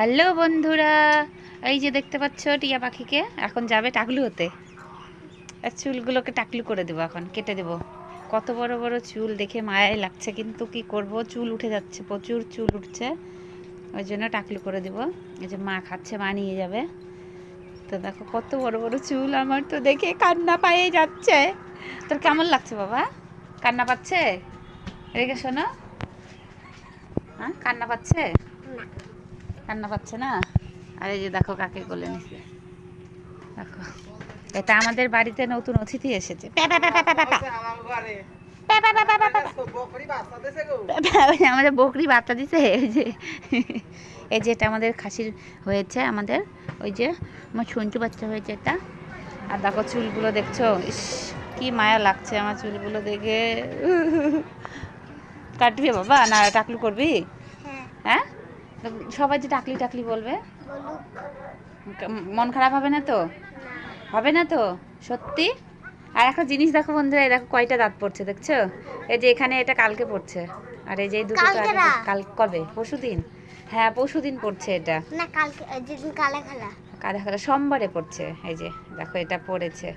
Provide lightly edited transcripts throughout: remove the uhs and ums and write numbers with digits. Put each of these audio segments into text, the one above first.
Hello বন্ধুরা, এই যে দেখতে পাচ্ছ টিয়া পাখিকে এখন যাবে টাকলু হতে। আর চুলগুলোকে টাকলু করে দেবো, এখন কেটে দেবো। কত বড় বড় চুল দেখে মায়াই লাগছে, কিন্তু কি করব, চুল উঠে যাচ্ছে, প্রচুর চুল উঠছে, ওই জন্য টাকলু করে দেবো। এই যে মা খাচ্ছে, মা নিয়ে যাবে। তো দেখো কত বড় বড় চুল, আমার তো দেখে কান্না পায়ে যাচ্ছে। তোর কেমন লাগছে বাবা? কান্না পাচ্ছে? রেখে শোনো। হ্যাঁ, কান্না পাচ্ছে? কান্না পাচ্ছে না? আর এই যে দেখো কাকে কোলে নিছে, দেখো এটা আমাদের বাড়িতে নতুন অতিথি এসেছে। আমাদের বকরি বার্তা দিছে। এই যে এটা আমাদের খাসির হয়েছে, আমাদের ওই যে আমার সঞ্চু বাচ্চা হয়েছে এটা। আর দেখো চুলগুলো দেখছো, ইস কি মায়া লাগছে আমার চুলগুলো দেখে। কাটবি বাবা না টাকলু করবি? হ্যাঁ, সবাই যে টাকলি টাকলি বলবে, মন খারাপ হবে না তো? হবে না তো সত্যি? আর একটা জিনিস দেখো বন্ধুরা, এই দেখো কয়টা দাঁত পড়ছে দেখছো? এই যে এখানে এটা কালকে পড়ছে, আর এই যে দুটো কাল কবে? পরশুদিন। হ্যাঁ পরশুদিন পড়ছে এটা না, কালকে যেদিন কালা খেলা কাদা খাদা সোমবারে পড়ছে। এই যে দেখো এটা পড়েছে।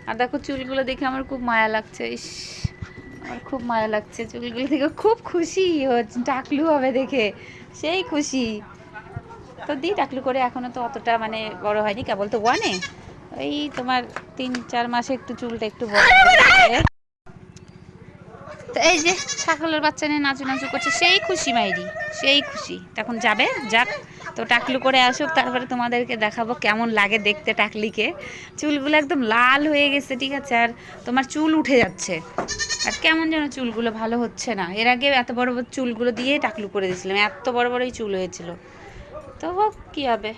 আর দেখো চুলগুলো দেখে আমার খুব মায়া লাগছে। ইস, আমার খুব মায়া লাগছে চুলগুলো দেখে, খুব খুশি হচ্ছে টাকলু হবে দেখে, সেই খুশি। তো দিই টাকলু করে, এখনো তো অতটা মানে বড় হয়নি, কেবল তো ওয়ানে, এই তোমার 3-4 মাসে একটু চুলটা একটু বড় হয়েছে। তো এই যে ছাগলের বাচ্চা নিয়ে নাচু নাচু করছে, সেই খুশি মাইরি, সেই খুশি। তখন যাবে, যাক তো টাকলু করে আসুক, তারপরে তোমাদেরকে দেখাবো কেমন লাগে দেখতে টাকলিকে। চুলগুলো একদম লাল হয়ে গেছে, ঠিক আছে, আর তোমার চুল উঠে যাচ্ছে, আর কেমন যেন চুলগুলো ভালো হচ্ছে না। এর আগে এত বড় বড় চুলগুলো দিয়ে টাকলু করে দিয়েছিলাম, এত বড় বড়ই চুল হয়েছিল। তো কী হবে,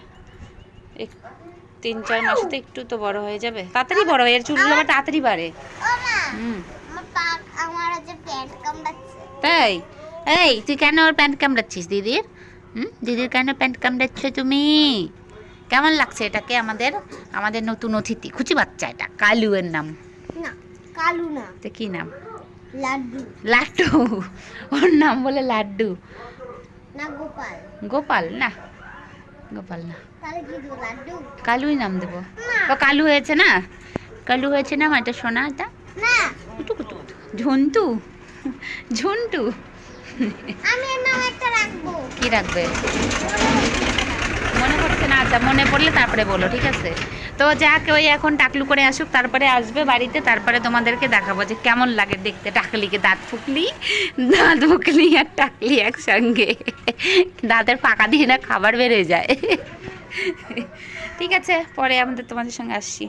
3-4 মাসে তো একটু তো বড় হয়ে যাবে, তাড়াতাড়ি বড় হয়, এর চুলগুলো আবার তাড়াতাড়ি বাড়ে। হুম, তাই? এই তুই কেন ওর প্যান্ট কামড়াচ্ছিস দিদির? দিদির কেন প্যান্ট কামড়াচ্ছ তুমি? কেমন লাগছে এটাকে? আমাদের আমাদের নতুন অতিথি খুচি বাচ্চা, এটা কালু এর নাম। না, কালু না, তো কি নাম? লাড্ডু। লাড্ডু? ওর নাম বলে লাড্ডু? না, গোপাল। গোপাল না, গোপাল না, তাহলে কি দেবো? লাড্ডু। কালুই নাম দেবো। ও কালু হয়েছে না, কালু হয়েছে না আমার এটা সোনা, এটা না, কুটু কুটু ঝন্টু, ঝন্টু। আমি এর নাম একটা রাখবো। কি রাখবে? মনে পড়ছে না? আচ্ছা মনে পড়লে তারপরে বলো, ঠিক আছে? তো যাক, ওই এখন টাকলু করে আসুক, তারপরে আসবে বাড়িতে, তারপরে তোমাদেরকে দেখাবো যে কেমন লাগে দেখতে টাকলিকে। দাঁত ফুকলি আর টাকলি একসঙ্গে, দাঁতের ফাঁকা দিয়ে না খাবার বেড়ে যায়। ঠিক আছে, পরে আমাদের তোমাদের সঙ্গে আসছি।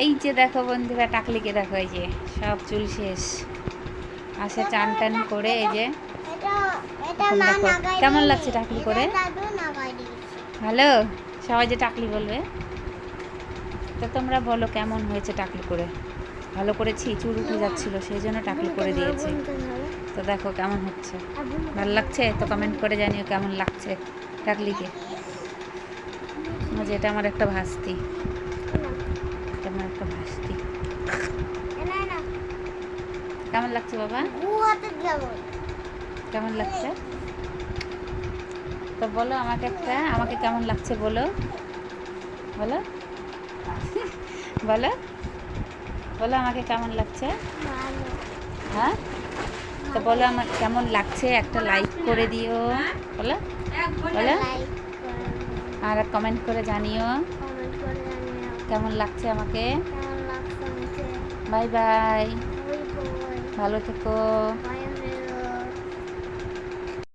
এই যে দেখো বন্ধুরা টাকলিকে দেখো, এই যে সব চুল শেষ, আসে চান টান করে, এই যে এটা এটা এখন মা দেখো নাগাই কেমন দিয়েছে। লাগছে টাকলি করে। এটা দাদু নাগাই দিয়েছে। ভালো, সবাই যে টাকলি বলবে। তো তোমরা বলো কেমন হয়েছে টাকলি করে? ভালো করেছি, চুল উঠে যাচ্ছিল সেই জন্য টাকলি করে দিয়েছি। তো দেখো কেমন হচ্ছে, ভালো লাগছে তো? কমেন্ট করে জানিও কেমন লাগছে টাকলিকে। যে এটা আমার একটা ভাস্তি, এটা আমার একটা ভাস্তি। কেমন লাগছে বাবা? কেমন লাগছে তো বলো আমাকে একটা, আমাকে কেমন লাগছে বলো, বলো, বলো, বলো আমাকে কেমন লাগছে। হ্যাঁ, তো বলো আমার কেমন লাগছে, একটা লাইক করে দিও, বলো, বলো, আর কমেন্ট করে জানিও কেমন লাগছে আমাকে। বাই বাই, ভালো থেকো।